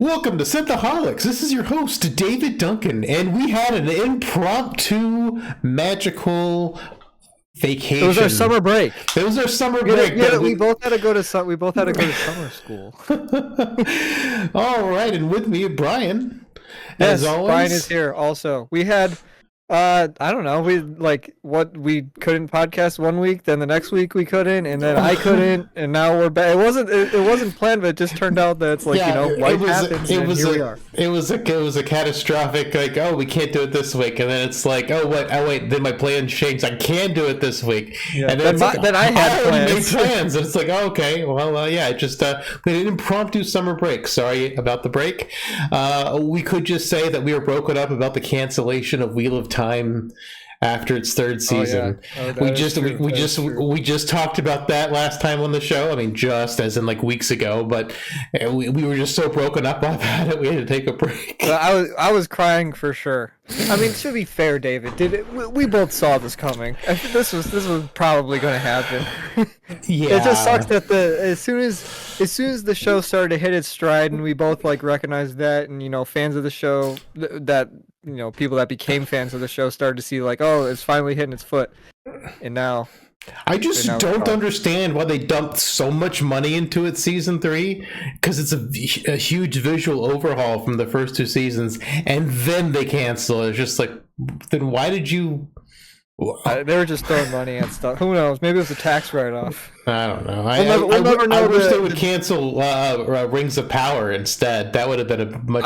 Welcome to Synthaholics. This is your host, David Duncan, and we had an impromptu magical vacation. It was our summer break. It was our summer break. Yeah, we both had to go to summer school. All right, and with me, Brian. Yes, as always, Brian is here. Also, we had. I don't know. We we couldn't podcast one week, then the next week we couldn't, and then I couldn't, and now we're back. It wasn't planned, but it just turned out that it's life happens, and here we are. It was a catastrophic we can't do it this week, and then it's like wait, then my plans changed. I can do it this week, yeah, and then I had already made plans, and it's like okay, just we did an impromptu summer break. Sorry about the break. We could just say that we were broken up about the cancellation of Wheel of Time after its third season. We just talked about that last time on the show. I mean, just as in weeks ago, but we were just so broken up about that we had to take a break. I was crying for sure. I mean, to be fair, David, we both saw this coming. I think this was probably going to happen. Yeah. It just sucks that as soon as the show started to hit its stride, and we both recognized that, and fans of the show that people that became fans of the show started to see it's finally hitting its foot, and now. I just don't understand why they dumped so much money into it season 3, because it's a huge visual overhaul from the first 2 seasons, and then they cancel it. It's just then why did you... They were just throwing money at stuff. Who knows? Maybe it was a tax write-off. I don't know. We'll never know. I wish they would cancel Rings of Power instead. That would have been a much...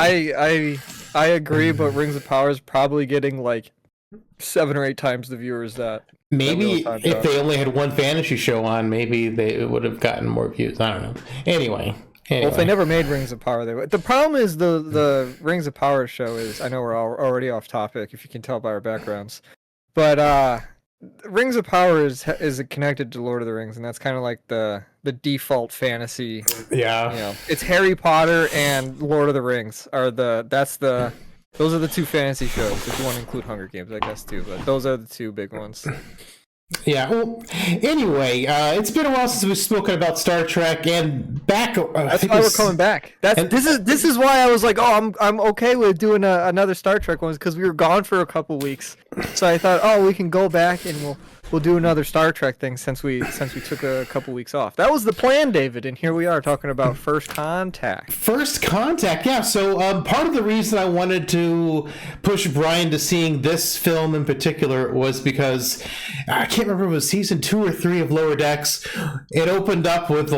I agree, but Rings of Power is probably getting 7 or 8 times the viewers that... Maybe if they only had one fantasy show on, maybe they would have gotten more views. I don't know. Anyway. Well, if they never made Rings of Power, they would. The problem is the Rings of Power show is... I know we're already off topic, if you can tell by our backgrounds. But Rings of Power is connected to Lord of the Rings, and that's kind of the default fantasy. Yeah. It's Harry Potter and Lord of the Rings those are the 2 fantasy shows, if you want to include Hunger Games, I guess, too. But those are the 2 big ones. Yeah, well, anyway, it's been a while since we've spoken about Star Trek, and back... That's why we're coming back. This is why I was I'm okay with doing another Star Trek one, because we were gone for a couple weeks. So I thought, we can go back and we'll do another Star Trek thing since we took a couple weeks off. That was the plan, David, and here we are talking about First Contact. First Contact, yeah. So part of the reason I wanted to push Brian to seeing this film in particular was because I can't remember if it was season 2 or 3 of Lower Decks. It opened up with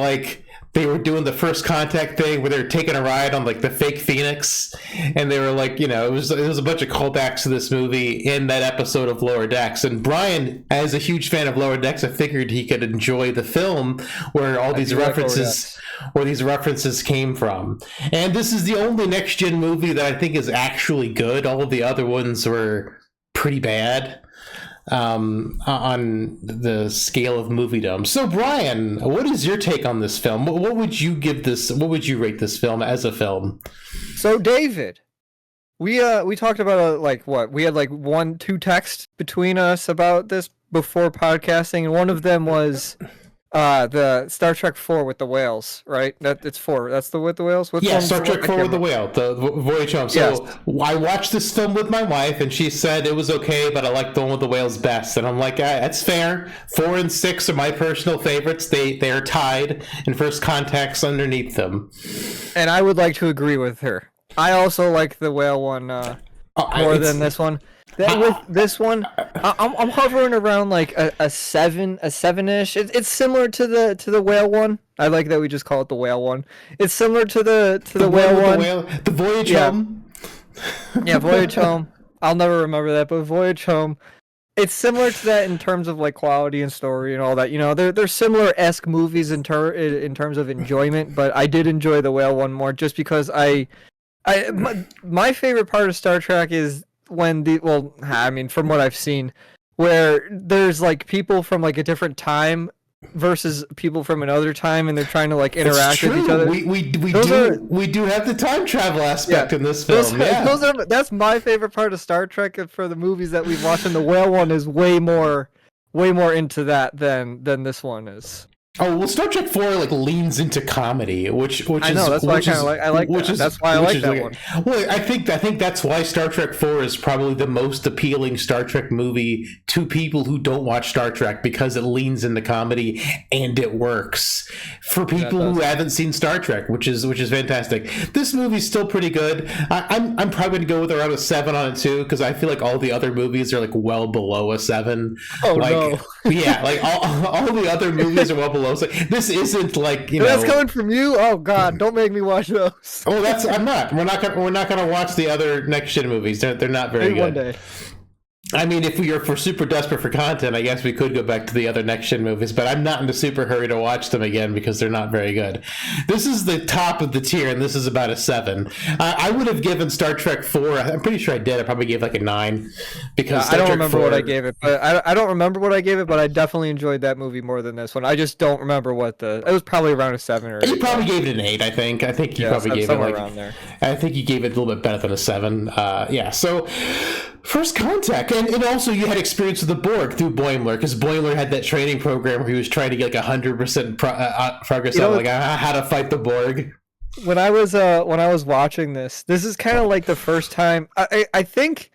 they were doing the First Contact thing where they were taking a ride on the fake Phoenix, and they were it was a bunch of callbacks to this movie in that episode of Lower Decks. And Brian, as a huge fan of Lower Decks, I figured he could enjoy the film where all these references came from. And this is the only next gen movie that I think is actually good. All of the other ones were pretty bad on the scale of moviedom. So Brian, what is your take on this film? What would you give this? What would you rate this film as a film? So David, we talked about we had 1-2 texts between us about this before podcasting, and one of them was the Star Trek 4 with the whales, right? It's 4. That's with the whales. Star Trek 4 with the whale, the Voyage Home. So yes. I watched this film with my wife, and she said it was okay, but I like the one with the whales best. And I'm like, that's fair. 4 and 6 are my personal favorites. They are tied, and First Contact's underneath them. And I would like to agree with her. I also like the whale one more than this one. With this one, I'm hovering around a 7-ish. It's similar to the whale one. I like that we just call it the whale one. It's similar to the whale one. The Voyage Home. Yeah, Voyage Home. I'll never remember that, but Voyage Home. It's similar to that in terms of quality and story and all that. They're similar-esque movies in terms of enjoyment, but I did enjoy the whale one more just because my favorite part of Star Trek is when from what I've seen, where there's people from a different time versus people from another time, and they're trying to interact with each other. We do have the time travel aspect in this film. That's my favorite part of Star Trek for the movies that we've watched, and the whale one is way more into that than this one is. Oh well, Star Trek 4 like leans into comedy, which I know, that's why I kind of like. I like that. That's why I like that one. Well, I think that's why Star Trek 4 is probably the most appealing Star Trek movie to people who don't watch Star Trek, because it leans into comedy and it works for people who haven't seen Star Trek, which is fantastic. This movie's still pretty good. I'm probably gonna go with around a 7 on it too, because I feel like all the other movies are like well below a 7. Oh like, no! Yeah, like all the other movies are well below. So this isn't like, you know. That's coming from you. Oh God! Don't make me watch those. Oh, I'm not. We're not gonna watch the other next gen movies. They're not very good. One day. I mean, if we're super desperate for content, I guess we could go back to the other next gen movies, but I'm not in a super hurry to watch them again because they're not very good. This is the top of the tier, and this is about a 7. I would have given Star Trek 4. I'm pretty sure I did. I probably gave like a 9 because I don't remember what I gave it, but I don't remember what I gave it, but I definitely enjoyed that movie more than this one. I just don't remember what it was probably around a 7 or 8. You probably gave it an 8. I think you probably gave it like around there. I think you gave it a little bit better than a 7. Yeah. So. First contact, and also you had experience with the Borg through Boimler, because Boimler had that training program where he was trying to get like 100% progress on like how to fight the Borg. When I was watching this is kind of like the first time I think,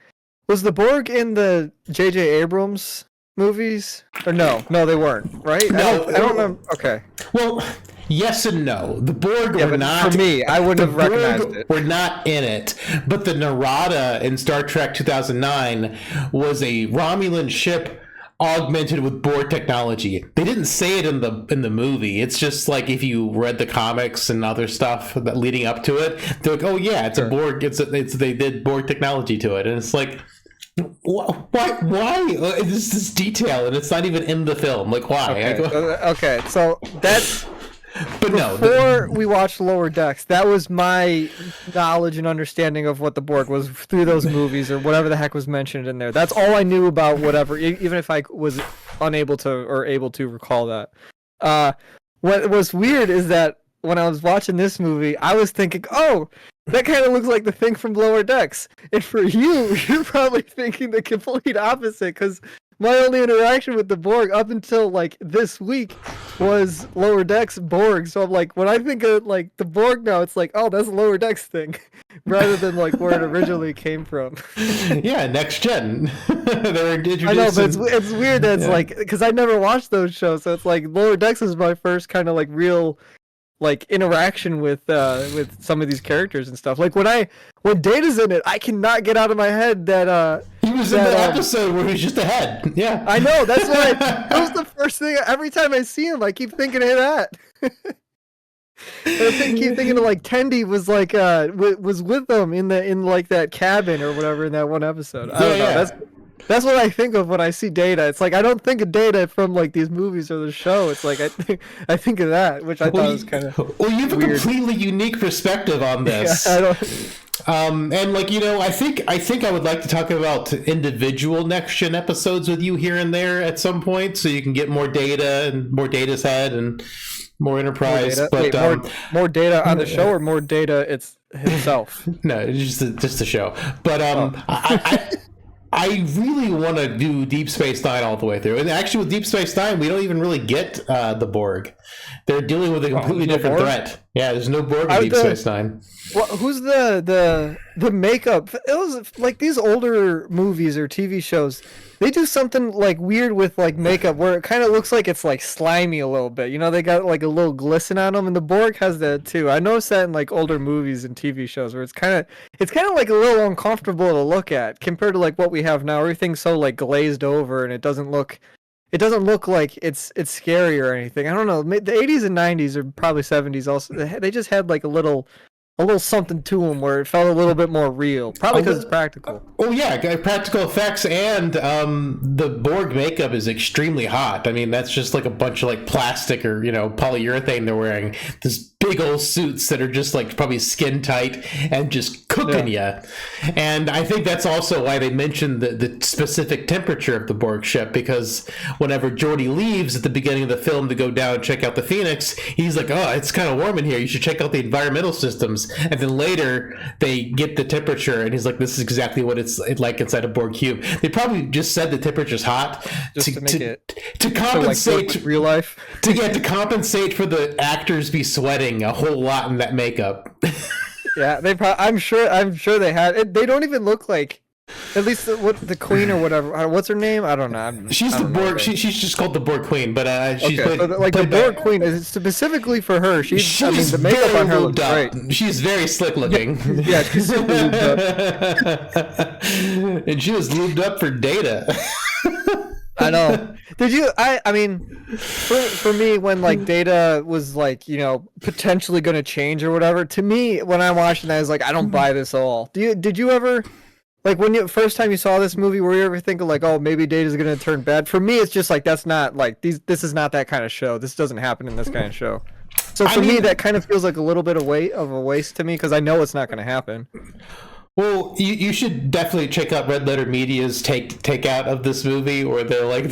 was the Borg in the J.J. Abrams movies, or no they weren't, right? No, I don't remember. Okay, well. Yes and no. The Borg were not. For me, I wouldn't have recognized it. We're not in it. But the Narada in Star Trek 2009 was a Romulan ship augmented with Borg technology. They didn't say it in the movie. It's just like if you read the comics and other stuff that leading up to it, they're like, oh yeah, it's a Borg. They did Borg technology to it, and it's like. Why is this detail, and it's not even in the film? Like, why? Okay, so that's. But no. Before we watched Lower Decks, that was my knowledge and understanding of what the Borg was through those movies or whatever the heck was mentioned in there. That's all I knew about whatever, even if I was unable to or able to recall that. What was weird is that when I was watching this movie, I was thinking, oh, that kind of looks like the thing from Lower Decks. And for you, you're probably thinking the complete opposite, because my only interaction with the Borg up until like this week was Lower Decks Borg. So I'm like, when I think of like the Borg now, it's like, oh, that's a Lower Decks thing, rather than like where it originally came from. Yeah, next gen. They're introducing... I know, but it's weird that it's like, because I never watched those shows, so it's like Lower Decks is my first kind of like real like interaction with some of these characters and stuff. Like when Data's in it, I cannot get out of my head that he was in that episode where he's just a head. Yeah, I know. That's why that was the first thing. Every time I see him, I keep thinking of that. I keep thinking of like Tendi was like was with them in like that cabin or whatever in that one episode. I don't know. That's what I think of when I see Data. It's like I don't think of Data from like these movies or the show. It's like I think of that, which I thought was kind of well. You have weird. A completely unique perspective on this. Yeah, I don't... and like, you know, I think I would like to talk about individual next gen episodes with you here and there at some point, so you can get more Data and more Data's head and more Enterprise. More Data. But more Data on the show, or more Data itself? No, it's just the show. But I really want to do Deep Space Nine all the way through. And actually, with Deep Space Nine, we don't even really get the Borg. They're dealing with a completely different threat. Yeah, there's no Borg in Deep Space Nine. Well, who's the makeup? It was like these older movies or TV shows. They do something like weird with like makeup where it kind of looks like it's like slimy a little bit. You know, they got like a little glisten on them, and the Borg has that too. I noticed that in like older movies and TV shows where it's kind of like a little uncomfortable to look at compared to like what we have now. Everything's so like glazed over, and it doesn't look like it's scary or anything. I don't know. The 80s and 90s or probably 70s also, they just had like a little something to them where it felt a little bit more real. Probably because it's practical. Oh yeah, practical effects, and the Borg makeup is extremely hot. I mean, that's just like a bunch of like plastic or, you know, polyurethane they're wearing. This big old suits that are just like probably skin tight and just cooking you. And I think that's also why they mentioned the specific temperature of the Borg ship, because whenever Geordi leaves at the beginning of the film to go down and check out the Phoenix, he's like, oh, it's kind of warm in here. You should check out the environmental systems. And then later they get the temperature and he's like, this is exactly what it's like inside a Borg cube. They probably just said the temperature's hot just to make it to compensate like real life. to compensate for the actors be sweating a whole lot in that makeup. Yeah, I'm sure they had it. They don't even look like, at least the queen or whatever. What's her name? I don't know. She's the Borg. She's just called the Borg Queen, but she's okay. So the Borg Queen is specifically for her. She's the makeup on her looks great. She's very slick looking. Yeah, she's super lubed up. And she was lubed up for Data. I know. Did you? I mean, for me, when like Data was like, you know, potentially going to change or whatever, to me, when I watched it, I was like, I don't buy this at all. Did you ever, like, when you first time you saw this movie, were you ever thinking like, oh, maybe Data's going to turn bad? For me, it's just like, that's not like this is not that kind of show. This doesn't happen in this kind of show. So for me, that kind of feels like a little bit of a waste to me, because I know it's not going to happen. Well, you should definitely check out Red Letter Media's take out of this movie, where they're like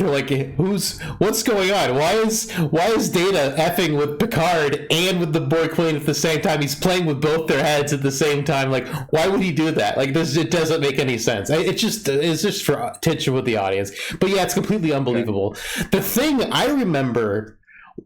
what's going on? Why is Data effing with Picard and with the Borg Queen at the same time? He's playing with both their heads at the same time. Like, why would he do that? Like, it doesn't make any sense. It's just for tension with the audience. But yeah, it's completely unbelievable. Okay. The thing I remember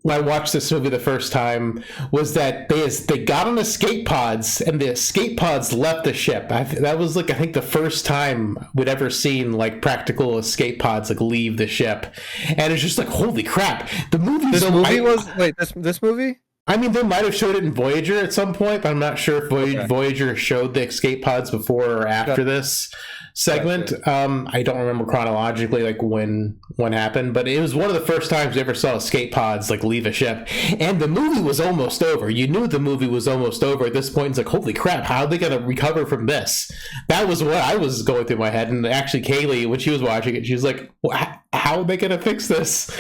when I watched this movie the first time was that they got on escape pods and the escape pods left the ship. That was like, I think, the first time we'd ever seen like practical escape pods like leave the ship, and it's just like, holy crap! The movie. This movie. I mean, they might have showed it in Voyager at some point, but I'm not sure if Voyager showed the escape pods before or after this segment. I don't remember chronologically like when happened, but it was one of the first times we ever saw escape pods like leave a ship, and the movie was almost over. You knew the movie was almost over at this point. It's like, holy crap, how are they going to recover from this? That was what I was going through my head. And actually Kaylee, when she was watching it, she was like, how are they going to fix this?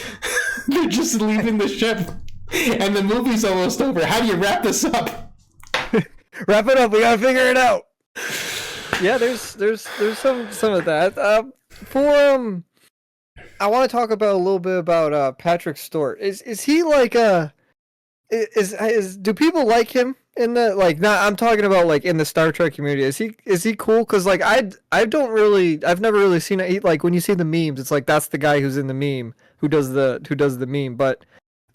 They're just leaving the ship and the movie's almost over. How do you wrap this up? Wrap it up. We gotta figure it out. Yeah, there's some of that. I want to talk about a little bit about Patrick Stewart. Is he like do people like him in the like? Not, I'm talking about like in the Star Trek community. Is he cool? Because like I've never really seen it. Like when you see the memes, it's like that's the guy who's in the meme who does the meme. But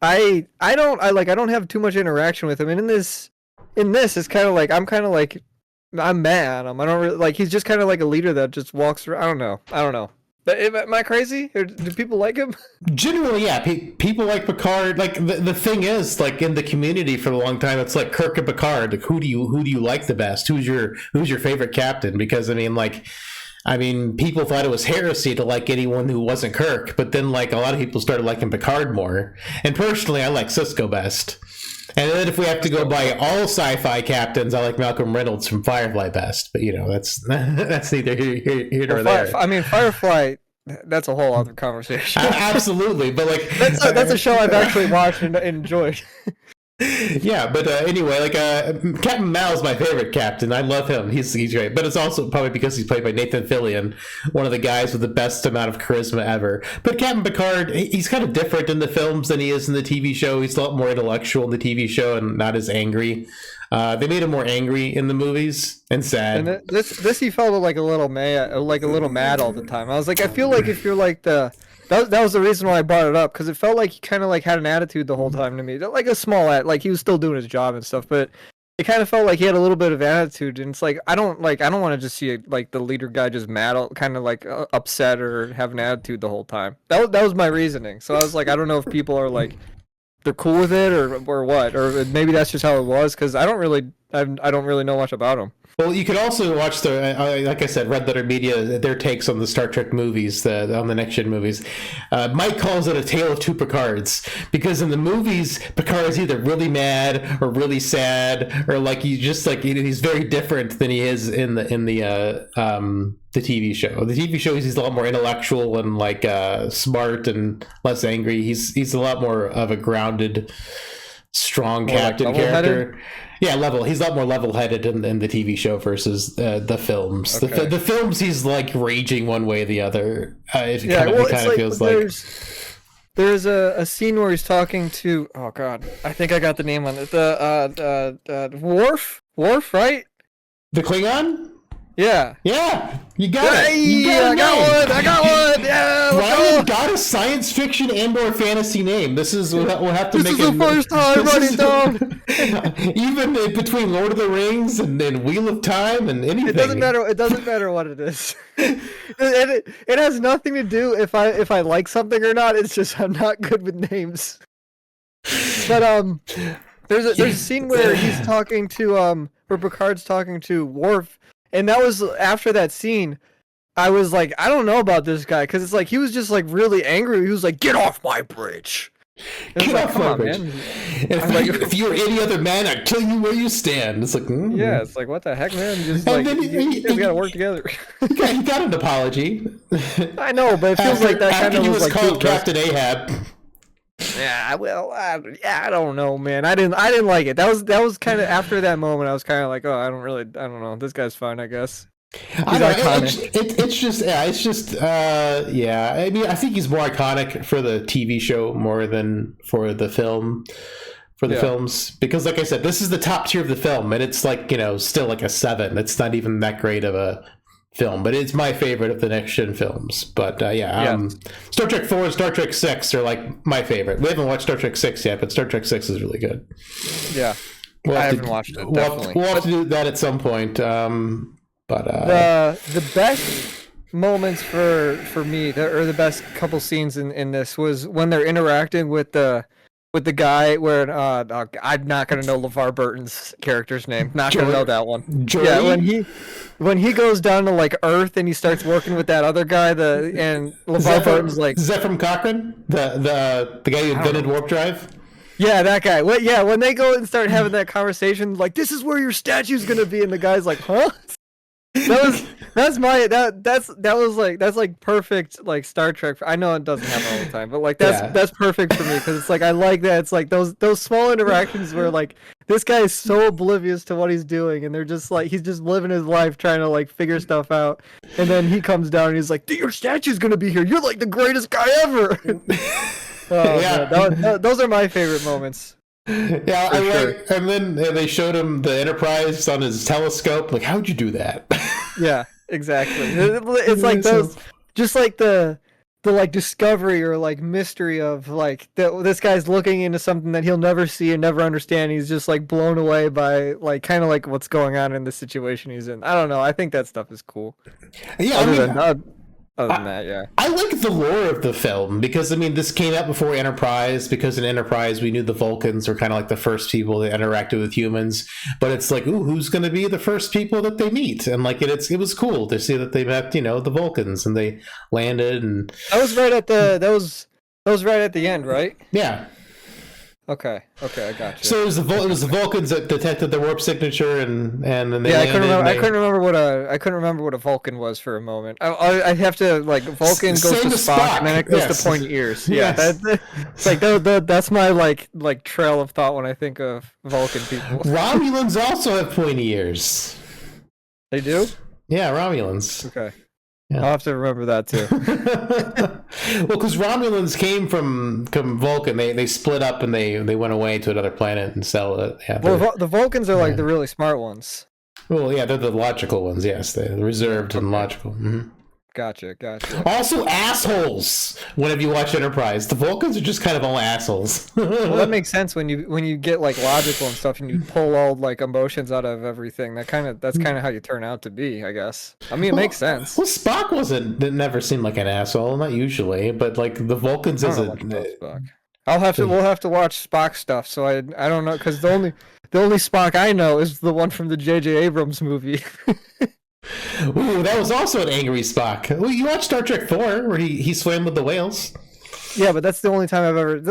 I don't have too much interaction with him. And in this it's kind of like I'm mad at him. I don't really like. He's just kind of like a leader that just walks around. I don't know. Am I crazy? Or do people like him? Generally, yeah. People like Picard. Like the thing is, like in the community for a long time, it's like Kirk and Picard. Like, who do you like the best? Who's your favorite captain? Because I mean, people thought it was heresy to like anyone who wasn't Kirk, but then like a lot of people started liking Picard more. And personally, I like Sisko best. And then if we have to go by all sci-fi captains, I like Malcolm Reynolds from Firefly best. But that's neither here nor there. I mean, Firefly, that's a whole other conversation. Absolutely, but like that's a show I've actually watched and enjoyed. Yeah, but anyway, like Captain Mal's my favorite captain. I love him. He's great. But it's also probably because he's played by Nathan Fillion, one of the guys with the best amount of charisma ever. But Captain Picard, he's kind of different in the films than he is in the TV show. He's a lot more intellectual in the TV show and not as angry. They made him more angry in the movies and sad. And this he felt like a little mad all the time. I was like, I feel like if you're like that was the reason why I brought it up, because it felt like he kind of like had an attitude the whole time to me, like a small like he was still doing his job and stuff, but it kind of felt like he had a little bit of attitude, and it's like I don't want to just see like the leader guy just mad, kind of like upset or have an attitude the whole time. That was my reasoning. So I was like, I don't know if people are like they're cool with it or what, or maybe that's just how it was, because I don't really know much about him. Well, you could also watch like I said, Red Letter Media, their takes on the Star Trek movies, on the Next Gen movies. Mike calls it a tale of two Picards, because in the movies, Picard is either really mad or really sad, or like he's very different than he is in the TV show. The TV show, he's a lot more intellectual and like smart and less angry. He's a lot more of a grounded strong More like captain level-headed? character. Yeah, he's a lot more level-headed in the TV show versus the films. Okay. The films, he's like raging one way or the other. It Yeah, kind well, of it's like feels like there's a scene where he's talking to, oh god, I think I got the name on it. The Worf, right? the Klingon. Yeah. Yeah, you got it. Hey, You got I it got named. one. I got one. Yeah, Brian let's go. got a science fiction and/or fantasy name. We'll have to This make is the first time writing down. Even between Lord of the Rings and Wheel of Time and anything. It doesn't matter. It doesn't matter what it is. It has nothing to do if I like something or not. It's just I'm not good with names. But there's a scene where he's talking to where Picard's talking to Worf, and that was after that scene. I was like, I don't know about this guy, because it's like he was just like really angry. He was like, "Get off my bridge!" Get like, off come my on, bridge. man. If you're any other man, I'd kill you where you stand. It's like, Yeah, it's like, what the heck, man? Just And like then you guys gotta work together. he got an apology. I know, but it feels like that kind after of he was like called Captain Ahab. Yeah, well, I don't know, man. I didn't like it. That was kind of after that moment. I was kind of like, oh, I don't know. This guy's fine, I guess. I know, it's just yeah. I mean, I think he's more iconic for the TV show more than for the film. For the films, because like I said, this is the top tier of the film, and it's like, still like a 7. It's not even that great of a film, but it's my favorite of the next gen films. But Star Trek 4 and Star Trek 6 are like my favorite. We haven't watched Star Trek 6 yet, but Star Trek 6 is really good. Yeah, I haven't watched it. Definitely, we'll have to do that at some point. The best moments for me, or the best couple scenes in this was when they're interacting with the guy where I'm not gonna know LeVar Burton's character's name. Not gonna know that one. Jory? Yeah, when he goes down to like Earth and he starts working with that other guy, and LeVar Burton's like Zephram Cochrane, the guy who invented warp drive. Yeah, that guy. When they go and start having that conversation, like, this is where your statue's gonna be, and the guy's like, huh? That's like perfect, like, Star Trek. I know it doesn't happen all the time, but like that's perfect for me, because it's like I like that. It's like those small interactions where like this guy is so oblivious to what he's doing, and they're just like, he's just living his life trying to like figure stuff out, and then he comes down and he's like, your statue's gonna be here. You're like the greatest guy ever. Those are my favorite moments. Yeah, and then they showed him the Enterprise on his telescope. Like, how'd you do that? Yeah, exactly. It's like those, just like the like discovery or like mystery of like this guy's looking into something that he'll never see and never understand. He's just like blown away by like kind of like what's going on in the situation he's in. I don't know. I think that stuff is cool. Yeah, Other than that, yeah. I like the lore of the film because, I mean, this came out before Enterprise, because in Enterprise we knew the Vulcans were kind of like the first people that interacted with humans, but it's like, ooh, who's going to be the first people that they meet? And like it was cool to see that they met, the Vulcans, and they landed, and that was right at the end, right? Yeah. Okay, I got you. So it was the Vulcans that detected the warp signature, and then they landed. I couldn't remember what a Vulcan was for a moment. I have to like Vulcan goes to Spock, and then it goes to pointy ears. Yeah, it's like that's my like trail of thought when I think of Vulcan people. Romulans also have pointy ears. They do? Yeah, Romulans. Okay. Yeah. I'll have to remember that too. Well, because Romulans came from Vulcan, they split up and they went away to another planet and sell it. Yeah, well, the Vulcans are like the really smart ones. Well, yeah, they're the logical ones. Yes, they're reserved and logical. Mm-hmm. Gotcha. Also, assholes. Whenever you watch Enterprise, the Vulcans are just kind of all assholes. Well, that makes sense when you get like logical and stuff, and you pull all like emotions out of everything. That's kind of how you turn out to be, I guess. I mean, it makes sense. Well, Spock never seemed like an asshole, not usually, but like the Vulcans Spock. We'll have to watch Spock stuff. So I don't know, because the only Spock I know is the one from the J.J. Abrams movie. Ooh, that was also an angry Spock. Well, you watched Star Trek 4 where he swam with the whales. Yeah, but that's the only time I've ever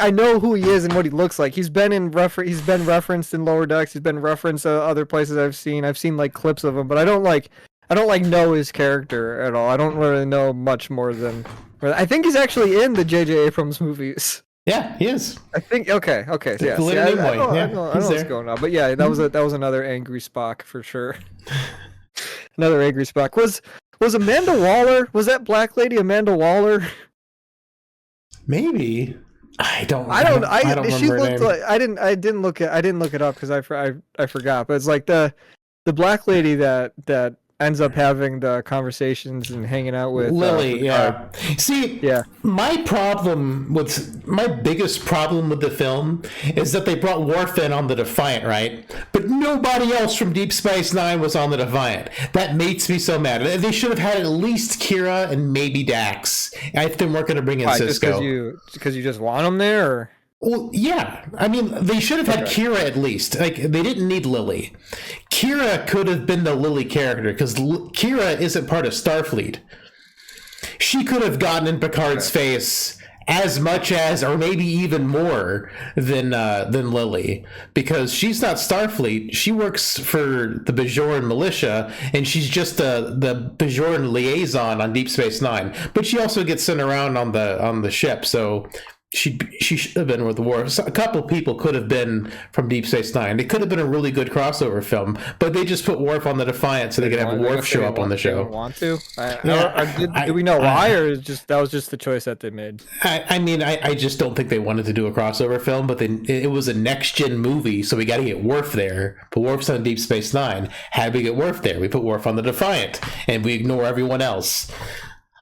I know who he is and what he looks like. He's been referenced in Lower Decks. He's been referenced other places I've seen. I've seen like clips of him, but I don't know his character at all. I don't really know much more than I think he's actually in the J.J. Abrams movies. Yeah, he is. I think okay, yeah. The See, Leonard Nimoy. I Yeah, know he's what's there. going on, but yeah, that was another angry Spock for sure. Another angry Spock was Amanda Waller. Was that black lady Amanda Waller? Maybe. I don't She remember her looked name. like I didn't look it up because I forgot. But it's like the black lady that ends up having the conversations and hanging out with Lily, Picard. yeah. See, Yeah. my biggest problem with the film is that they brought Worf in on the Defiant, right? But nobody else from Deep Space Nine was on the Defiant. That makes me so mad. They should have had at least Kira and maybe Dax if they weren't going to bring in Cisco. Just because you just want them there, or? Well, yeah. I mean, they should have had Kira at least. Like, they didn't need Lily. Kira could have been the Lily character because Kira isn't part of Starfleet. She could have gotten in Picard's face as much as, or maybe even more than Lily, because she's not Starfleet. She works for the Bajoran militia, and she's just the Bajoran liaison on Deep Space Nine. But she also gets sent around on the ship, so she should have been with Worf. So a couple people could have been from Deep Space Nine. It could have been a really good crossover film, but they just put Worf on the Defiant so they could have Worf show up on the show. Want to? Do we know why, or that was just the choice that they made? I mean, I just don't think they wanted to do a crossover film, but it was a next gen movie, so we got to get Worf there. But Worf's on Deep Space Nine. How do we get Worf there? We put Worf on the Defiant, and we ignore everyone else.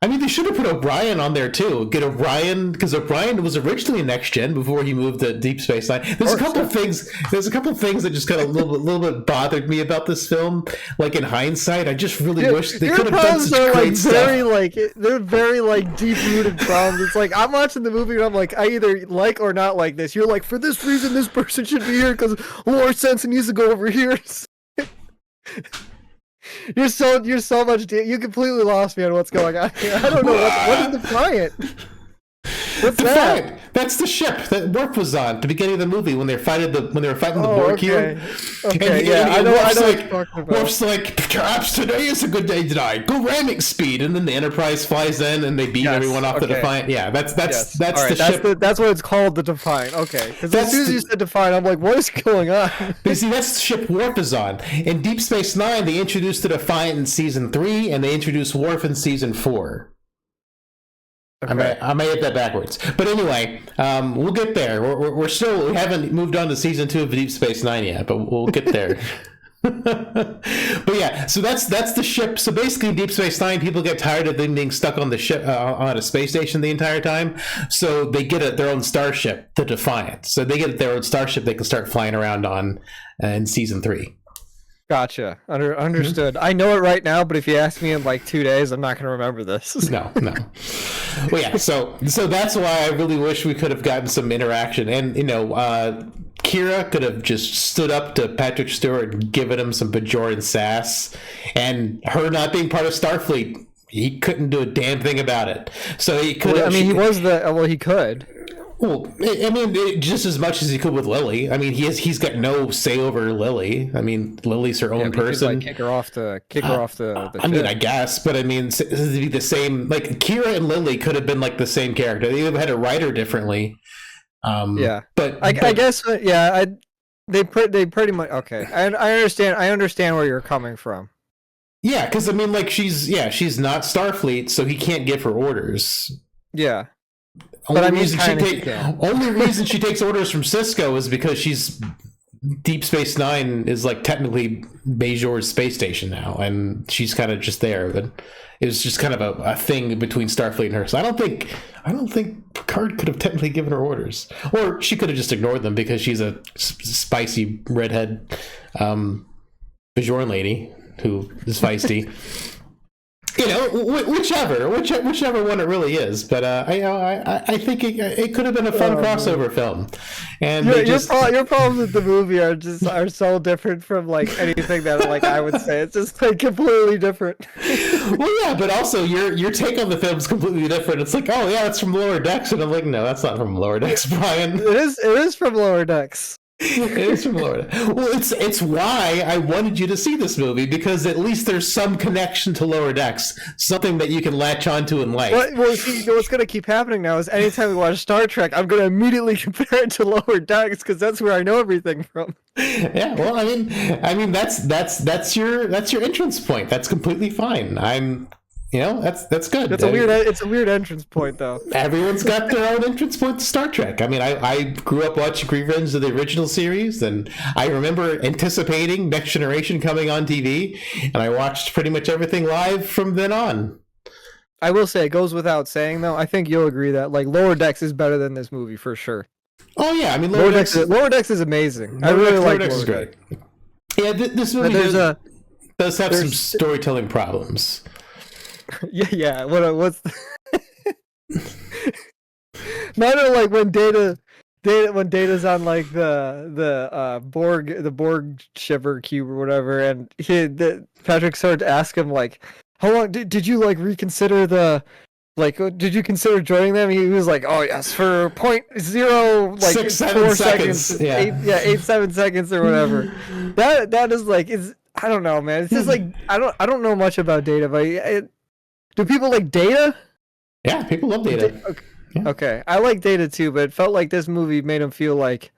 I mean, they should have put O'Brien on there too. Get O'Brien, because O'Brien was originally Next Gen before he moved to Deep Space Nine. There's a couple of things that just kind of a little bit bothered me about this film. Like in hindsight, I just really wish they could have done such great stuff. They're very deep rooted problems. It's like I'm watching the movie and I'm like, I either like or not like this. You're like, for this reason, this person should be here because Lord Sensen needs to go over here. You're so much. You completely lost me on what's going on here. I don't know what is Defiant. What's Defiant. that? That's the ship that Worf was on at the beginning of the movie when they were fighting the Borg cube. Okay, I know what you're talking about. Worf's like, perhaps today is a good day to die. Go ramming speed, and then the Enterprise flies in and they beat everyone off the Defiant. Yeah, that's the ship. That's what it's called, the Defiant. Okay, because as soon as you said Defiant, I'm like, what is going on? But see, that's the ship Worf is on. In Deep Space Nine, they introduced the Defiant in season 3, and they introduced Worf in season 4. Okay. I may have that backwards, but anyway, we'll get there. We haven't moved on to season 2 of Deep Space Nine yet, but we'll get there. But yeah, so that's the ship. So basically, Deep Space Nine, people get tired of them being stuck on the ship on a space station the entire time. So they get their own starship, the Defiant. So they get their own starship they can start flying around on in season 3. Gotcha. Understood. I know it right now, but if you ask me in like 2 days, I'm not going to remember this. No. Well, yeah. So that's why I really wish we could have gotten some interaction, and Kira could have just stood up to Patrick Stewart and given him some Bajoran sass, and her not being part of Starfleet, he couldn't do a damn thing about it. So he could. He could. Well, I mean, just as much as he could with Lily. I mean, he's got no say over Lily. I mean, Lily's her own person. Kick her off the I mean, I guess, but I mean, it'd be the same. Like Kira and Lily could have been like the same character. They had to write her differently. But I guess, they pretty much okay. I understand where you're coming from. Yeah, because I mean, like she's not Starfleet, so he can't give her orders. Yeah. Only reason she takes orders from Cisco is because she's Deep Space Nine is like technically Bajor's space station now, and she's kind of just there. But it was just kind of a thing between Starfleet and her. So I don't think Picard could have technically given her orders, or she could have just ignored them because she's a spicy redhead Bajoran lady who is feisty. Whichever one it really is, but I think it could have been a fun crossover film. And your problems with the movie are so different from like anything that like I would say. It's just like completely different. Well, yeah, but also your take on the film is completely different. It's like, oh yeah, it's from Lower Decks, and I'm like, no, that's not from Lower Decks, Brian. It is from Lower Decks. It is from Lower Decks. Well, it's why I wanted you to see this movie, because at least there's some connection to Lower Decks, something that you can latch onto and like. Well, see, you know what's gonna keep happening now is anytime we watch Star Trek, I'm gonna immediately compare it to Lower Decks because that's where I know everything from. Yeah, well, I mean that's your entrance point. That's completely fine. That's good. It's a weird entrance point though. Everyone's got their own entrance point to Star Trek. I mean, I grew up watching reruns of the original series, and I remember anticipating Next Generation coming on TV, and I watched pretty much everything live from then on. I will say, it goes without saying though, I think you'll agree that like Lower Decks is better than this movie for sure. Oh yeah, I mean Lower Decks is amazing. I really like Lower Decks. Yeah, this movie does have some storytelling problems. Yeah. What's not like when Data's on like the Borg shiver cube or whatever, and Patrick started to ask him like, how long did you like reconsider did you consider joining them? He was like, oh yes, for 0.0 like 4 seconds. Yeah, 8-7 seconds or whatever. That is like I don't know, man. It's just like I don't know much about Data, but do people like Data? Yeah, people love Data. Okay. Yeah. Okay, I like Data too, but it felt like this movie made him feel like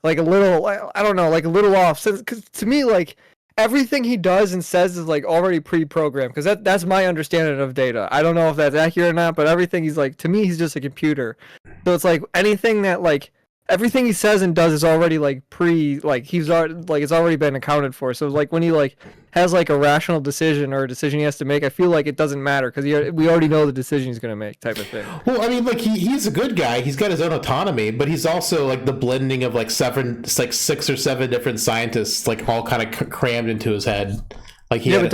a little, I don't know, like a little off. Because to me, like everything he does and says is like already pre-programmed. Because that's my understanding of Data. I don't know if that's accurate or not, but everything he's like, to me, he's just a computer. So it's like anything that like everything he says and does is already like he's already like it's already been accounted for. So like when he like has like a rational decision or a decision he has to make, I feel like it doesn't matter because we already know the decision he's gonna make, type of thing. Well, I mean, like he's a good guy. He's got his own autonomy, but he's also like the blending of like 6 or 7 different scientists, like all kind of crammed into his head. Like but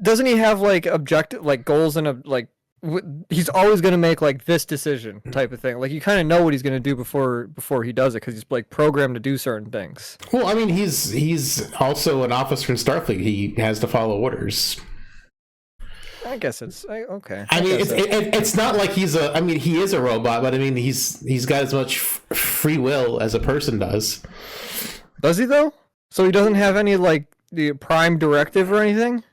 doesn't he have like objective like goals and like he's always going to make like this decision type of thing. Like you kind of know what he's going to do before he does it because he's like programmed to do certain things. Well, I mean, he's also an officer in Starfleet. He has to follow orders. I guess it's okay. I mean, it's not like he's a. I mean, he is a robot, but I mean, he's got as much free will as a person does. Does he though? So he doesn't have any like the prime directive or anything?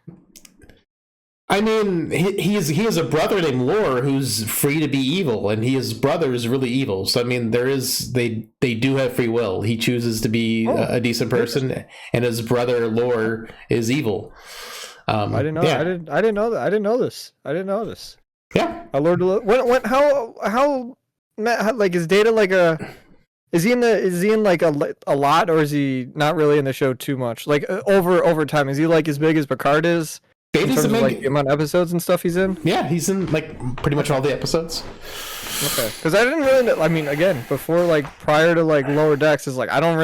I mean, he has a brother named Lore who's free to be evil, and his brother is really evil. So I mean, they do have free will. He chooses to be a decent person, and his brother Lore is evil. I didn't know. Yeah. I didn't know that. I didn't know this. Yeah, I learned a little. How like is Data like a? Is he in like a lot, or is he not really in the show too much? Like over time, is he like as big as Picard is? Data's in terms of, like, the amount of episodes and stuff he's in? Yeah, he's in like pretty much all the episodes. Okay, because I didn't really know, I mean, again, before like prior to like Lower Decks, is like I didn't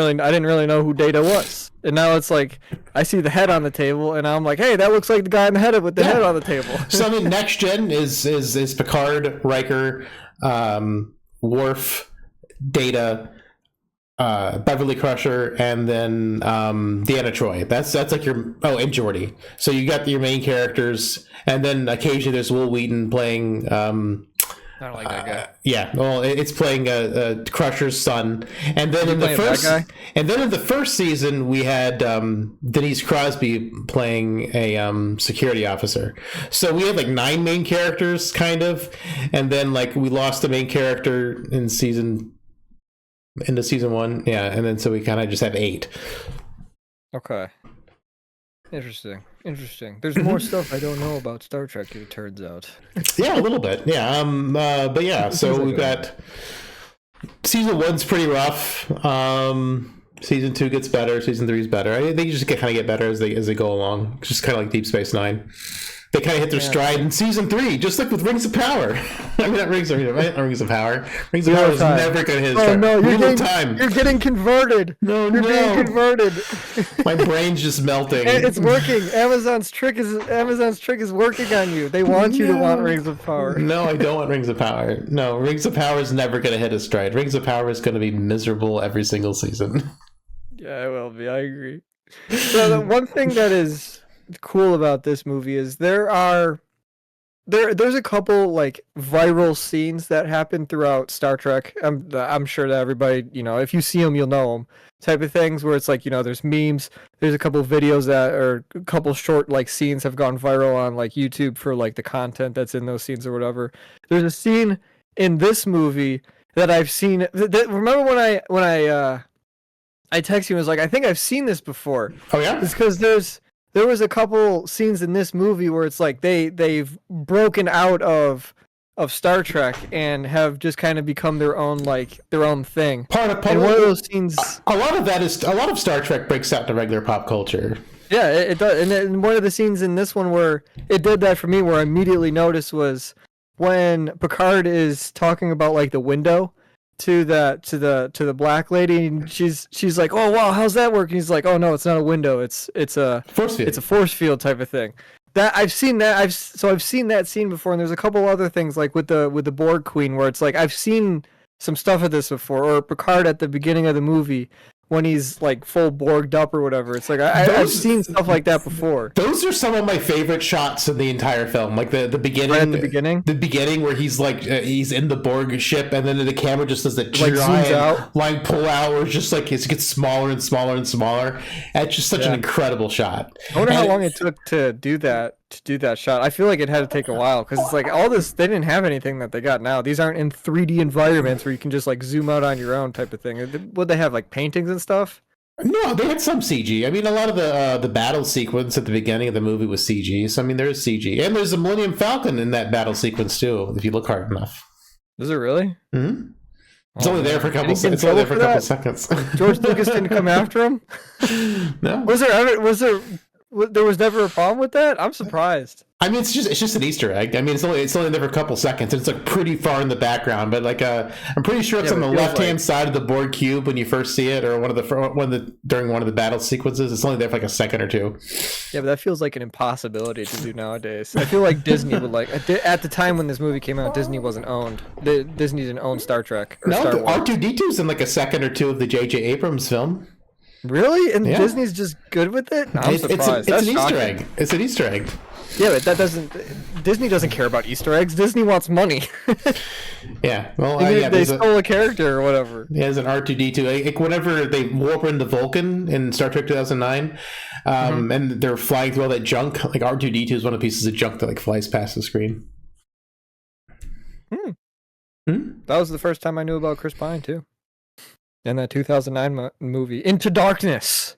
really know who Data was, and now it's like I see the head on the table, and I'm like, hey, that looks like the guy in the head with the head on the table. So I mean, Next Gen is Picard, Riker, Worf, Data, Beverly Crusher, and then Deanna Troi. That's like your and Geordi. So you got your main characters, and then occasionally there's Will Wheaton playing. I don't like that guy. Yeah, well, it's playing Crusher's son, and then in the first season we had Denise Crosby playing a security officer. So we had like 9 main characters, kind of, and then like we lost the main character into season 1, yeah, and then so we kind of just have 8. Okay. Interesting. There's more stuff I don't know about Star Trek, it turns out. Yeah, a little bit. Yeah. But yeah, so we've got season 1's pretty rough. Season 2 gets better. Season 3 is better. They just kind of get better as they go along. Just kind of like Deep Space Nine. They kind of hit their stride in season 3, just like with Rings of Power. I mean, not Rings of Power. Rings of Power is never going to hit its stride. No, you're getting converted. You're being converted. My brain's just melting. It's working. Amazon's trick is working on you. They want you to want Rings of Power. No, I don't want Rings of Power. No, Rings of Power is never going to hit its stride. Rings of Power is going to be miserable every single season. Yeah, it will be. I agree. So the one thing that is cool about this movie is there are there's a couple like viral scenes that happen throughout Star Trek. I'm sure that everybody, if you see them, you'll know them. Type of things where it's like, there's memes. There's a couple videos that or a couple short like scenes have gone viral on like YouTube for like the content that's in those scenes or whatever. There's a scene in this movie that I've seen. Remember when I texted you and was like, I think I've seen this before. Oh yeah, it's because there was a couple scenes in this movie where it's like they've broken out of Star Trek and have just kind of become their own thing. Part of one of those scenes. A lot of Star Trek breaks out into regular pop culture. Yeah, it does. And then one of the scenes in this one where it did that for me, where I immediately noticed was when Picard is talking about like the window to the black lady, and she's like, oh wow, how's that work? And he's like, oh no, it's not a window, it's a force field. It's a force field type of thing. That I've seen that I've seen that scene before, and there's a couple other things like with the Borg Queen where it's like I've seen some stuff of this before, or Picard at the beginning of the movie when he's like full Borged up or whatever. It's like I've seen stuff like that before. Those are some of my favorite shots in the entire film. Like the beginning, right at the beginning where he's like he's in the Borg ship, and then the camera just does the giant line pull out, where it's just like it gets smaller and smaller and smaller. And it's just such an incredible shot. I wonder how long it took to do that shot. I feel like it had to take a while because it's like all this. They didn't have anything that they got now. These aren't in 3D environments where you can just like zoom out on your own type of thing. Would they have like paintings and stuff? No, they had some CG. I mean, a lot of the battle sequence at the beginning of the movie was CG. So I mean, there is CG, and there's a Millennium Falcon in that battle sequence too, if you look hard enough. Is it really? Mm-hmm. It's only there for a couple seconds. George Lucas didn't come after him? No. There was never a problem with that? I'm surprised. I mean, it's just an Easter egg. I mean, it's only there for a couple seconds, and it's like pretty far in the background. But like, I'm pretty sure it's on the left-hand side of the Borg cube when you first see it, or during one of the battle sequences. It's only there for like a second or two. Yeah, but that feels like an impossibility to do nowadays. I feel like Disney would like at the time when this movie came out, Disney wasn't owned. Disney didn't own Star Trek. Or Star Wars. R2-D2's in like a second or two of the J.J. Abrams film. Really? And Disney's just good with it? I'm surprised. It's an Easter egg. It's an Easter egg. Yeah, but Disney doesn't care about Easter eggs. Disney wants money. Yeah, well, they stole a character or whatever. Yeah, there's an R2-D2. Like whenever they warp into Vulcan in Star Trek 2009, and they're flying through all that junk, like R2-D2 is one of the pieces of junk that like flies past the screen. That was the first time I knew about Chris Pine too. And that 2009 movie, Into Darkness.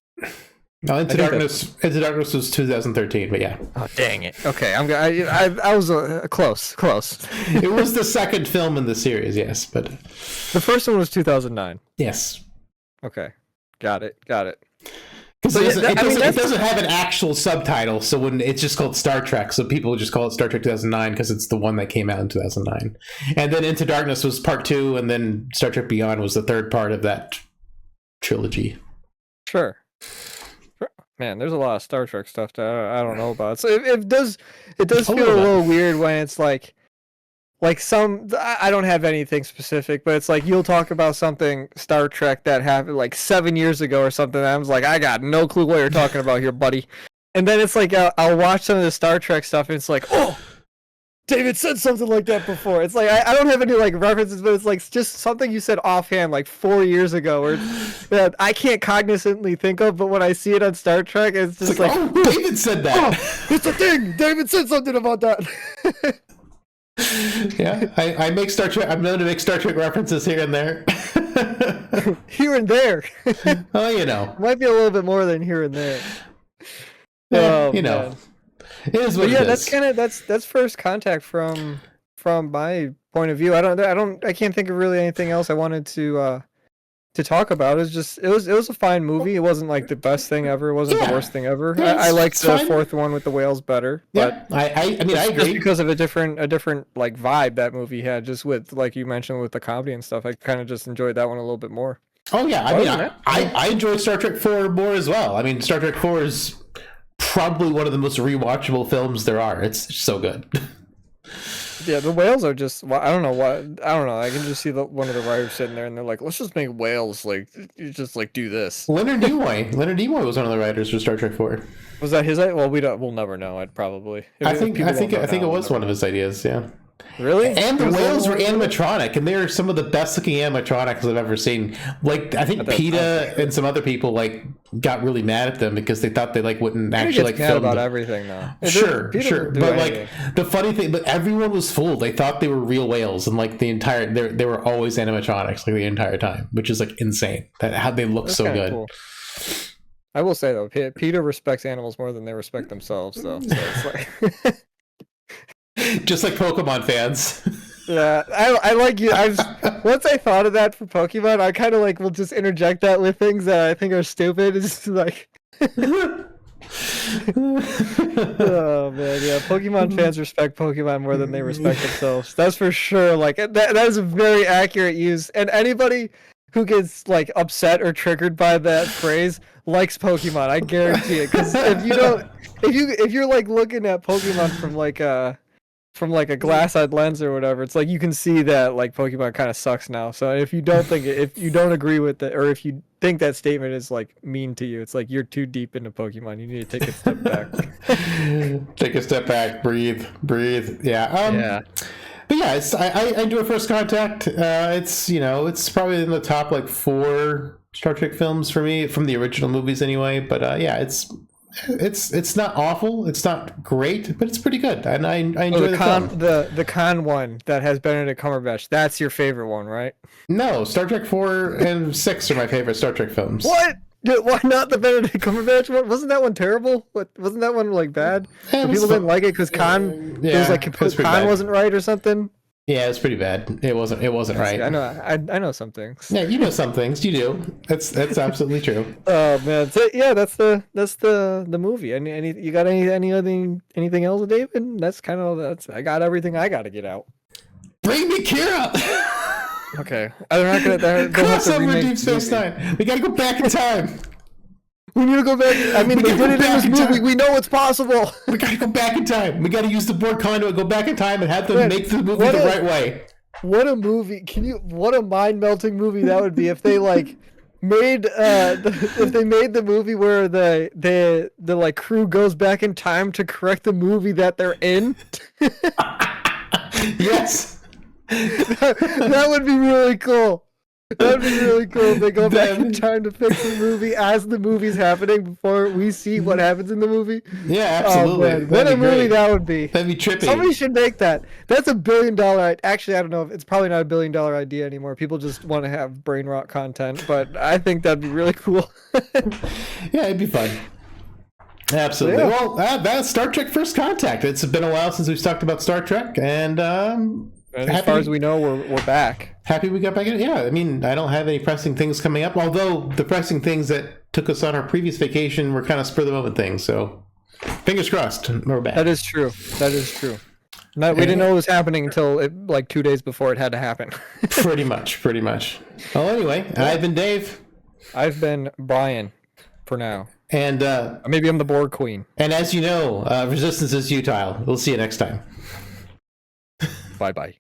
No, Into Darkness was 2013, but yeah. Oh, dang it. Okay, I was close. It was the second film in the series, yes, but the first one was 2009. Yes. Okay, got it. Because it doesn't have an actual subtitle, so when it's just called Star Trek, so people just call it Star Trek 2009 because it's the one that came out in 2009. And then Into Darkness was part 2, and then Star Trek Beyond was the third part of that trilogy. Sure. Man, there's a lot of Star Trek stuff that I don't know about. So it does feel a little weird when it's like some, I don't have anything specific, but it's like you'll talk about something Star Trek that happened like 7 years ago or something. And I was like, I got no clue what you're talking about here, buddy. And then it's like I'll watch some of the Star Trek stuff, and it's like, oh, David said something like that before. It's like I don't have any like references, but it's like just something you said offhand like 4 years ago, or that I can't cognizantly think of. But when I see it on Star Trek, it's just like oh, David said that. Oh, it's a thing. David said something about that. Yeah, I make Star Trek. I'm known to make Star Trek references here and there. Here and there. Oh, you know, might be a little bit more than here and there. Yeah, you know. Man. It is what it is. That's kind of that's first contact from my point of view. I can't think of really anything else I wanted to talk about. It was a fine movie. It wasn't like the best thing ever. It wasn't the worst thing ever. I liked the fourth one with the whales better. But yeah, I mean I agree, just because of a different like vibe that movie had, just with like you mentioned with the comedy and stuff. I kind of just enjoyed that one a little bit more. Oh yeah, I enjoyed Star Trek 4 more as well. I mean, Star Trek 4 is probably one of the most rewatchable films there are. It's so good. Yeah, the whales are just. Well, I don't know what. I don't know. I can just see one of the writers sitting there, and they're like, "Let's just make whales. Like, you just like do this." Leonard Nimoy was one of the writers for Star Trek 4. Was that his? Well, we'll never know. I'd probably. I think it was one of his ideas. Yeah. Really? And the whales were animatronic, and they're some of the best looking animatronics I've ever seen. Like, I think PETA and some other people like got really mad at them because they thought they like wouldn't actually like film about everything now. Sure, but like the funny thing, but everyone was fooled. They thought they were real whales, and like the entire they were always animatronics like the entire time, which is like insane. That how they look so good. Cool. I will say though, PETA respects animals more than they respect themselves, though. So it's like. Just like Pokemon fans. Yeah, I like you. Once I thought of that for Pokemon, I kind of like will just interject that with things that I think are stupid. It's just like, oh man, yeah. Pokemon fans respect Pokemon more than they respect themselves. That's for sure. Like that is a very accurate use. And anybody who gets like upset or triggered by that phrase likes Pokemon. I guarantee it. Because if you're like looking at Pokemon from like a glass-eyed lens or whatever, it's like you can see that like Pokemon kind of sucks now. So if you don't if you don't agree with it, or if you think that statement is like mean to you, it's like you're too deep into Pokemon. You need to take a step back. Take a step back, breathe. Yeah. Yeah. But yeah, I enjoy First Contact. It's probably in the top like 4 Star Trek films for me from the original movies anyway. But yeah, it's not awful. It's not great, but it's pretty good, and I enjoy the con one that has Benedict Cumberbatch. That's your favorite one, right? No, Star Trek 4 and 6 are my favorite Star Trek films. What? Why not the Benedict Cumberbatch one? Wasn't that one terrible? Wasn't that one like bad? Yeah, people didn't like it because Khan. Yeah, it was like Khan wasn't right or something. Yeah, it's pretty bad. It wasn't right. I know some things. Yeah, you know some things. You do. That's absolutely true. Oh man, that's the movie. You got anything else, David? That's kind of I got everything I got to get out. Bring me Kira. Okay, I'm not gonna. Crossover Deep Space Nine. We gotta go back in time. We need to go back. I mean, they did it in this movie. We know it's possible. We gotta go back in time. We gotta use the Borg conduit, go back in time, and have them make the movie the right way. What a movie! What a mind melting movie that would be if they like made if they made the movie where the like crew goes back in time to correct the movie that they're in. Yes, that would be really cool. That'd be really cool if they go back in time to fix the movie as the movie's happening before we see what happens in the movie. Yeah, absolutely. Oh, what a movie that would be. That'd be trippy. Somebody should make that. That's $1 billion. Actually, I don't know if it's probably not $1 billion idea anymore. People just want to have brain rot content, but I think that'd be really cool. Yeah, it'd be fun. Absolutely. Yeah. Well, that's Star Trek First Contact. It's been a while since we've talked about Star Trek, and as far as we know, we're back. Happy we got back in. Yeah, I mean, I don't have any pressing things coming up, although the pressing things that took us on our previous vacation were kind of spur-of-the-moment things, so fingers crossed, we're back. That is true. We didn't know it was happening until like 2 days before it had to happen. Pretty much. Well, anyway, I've been Dave. I've been Brian, for now. And maybe I'm the Borg Queen. And as you know, resistance is futile. We'll see you next time. Bye-bye.